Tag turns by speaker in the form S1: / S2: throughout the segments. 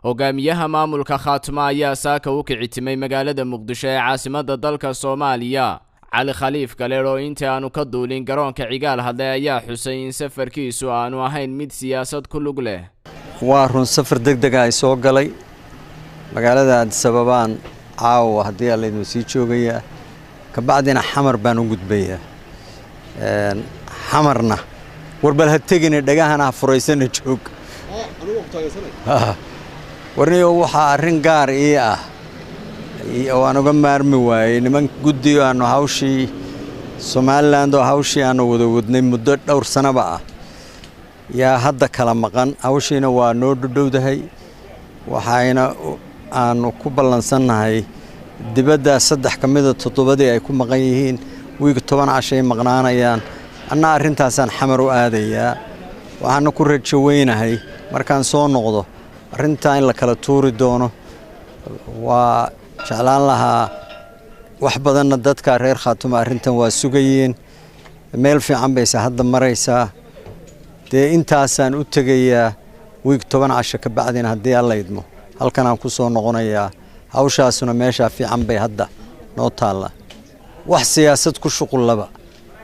S1: hogaamiyaha maamulka Khaatuma ayaa saaka u kicitimay magaalada Muqdisho ee caasimadda dalka Soomaaliya. Cali Khaliif Galeer oo inta aanu ka duulin garoonka Cigaal hadlay ayaa xusay in safarkiisu aanu ahayn mid siyaasad ku lug leh.
S2: waa run safar degdeg ah ay soo galay magaalada Addis Ababa caawa haddii la idin sii joogaya ka bacdina xamar baan u gudbayaa xamarna warbal ha tegin dhagahana furaysan joog warniyo waxa arrin gaar ah oo aan uga maarmi waayay niman guddiyo aan hawshii Soomaaliland oo hawshii aan wada wadnay muddo dhowr sanaba ah yaa hadda kala maqan hawshiina waa noo dhowdahay waxayna aan ku ballansanahay dibadda 3 kamida 7 ay ku maqan yihiin wiig 10 cashay maqnaanayaan anna arrintaasaan xamar u aadayaa waxaan ku rajaynahay markaan soo noqdo arrinta in la kala tuuri doono waa jeclaan lahaa wax badan dadka reer Khaatuma arrintan waa sugayeen meel fiican bay hadda maraysaa intaasaan u tagayaa wiig 10 casho ka bacdina haddii alla idmo halkan aan ku soo noqonayaa hawshaasuna meesha fiican bay hadda noo taala wax siyaasad ku shuqul laba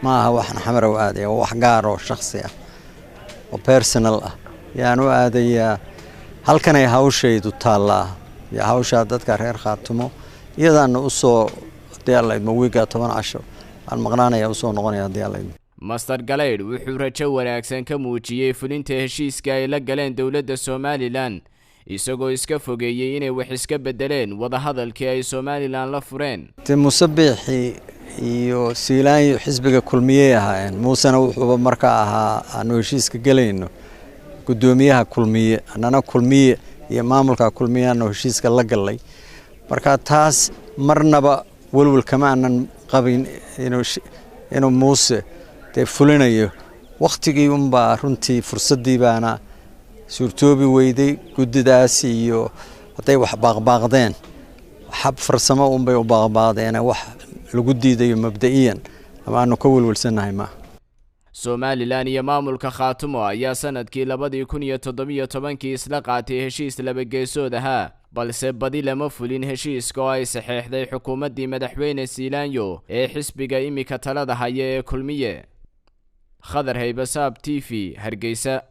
S2: ma aha waxan xamar u aadaya wax gaar oo shakhsi ah oo personal ah yaan u aadayaa halkan ay hawshaydu taala ya hawsha dadka reer Khaatumo iyadana u soo haddii alla idmo wiiga 10 casho aan maqnaanaya u soo noqonaya haddii alla idmo
S1: Master Galeer wuxuu rajo wanaagsan ka muujiyay fulinta heshiiska ay la galeen dawladda Somaliland isagoo iska fogeeyay inay wax iska bedeleen wada hadalkii ay Somaliland la fureen.
S2: Musabixi iyo Siilaan xisbiga kulmiye ahaayeen Muusana wuxuu markaa ahaa aanu heshiiska galayno gudoomiyaha kulmiye anana kulmiye iyo maamulka kulmiyana heshiiska la galay marka taas marnaba walwal kama aanan qabin inuu Muuse fulinayo waqtigii baa runtii fursadii baana suurtoobi weyday guddidaas iyo haday wax baaqbaaqdeen xab farsamo bay u baaqbaaqdeen wax lagu diidayo mabda'iyan ama aanu ka walwalsanahay ma
S1: Somaliland iyo maamulka Khaatuma ayaa sanadkii 2017 isla qaatay heshiis laba geesood ah balse badi lama fulin heshiiska oo ay saxeexday xukuumaddii madaxweyne Siilaanyo ee xisbiga imika talada haya ee kulmiye. Khadar Haybasaab TV Hargeysa.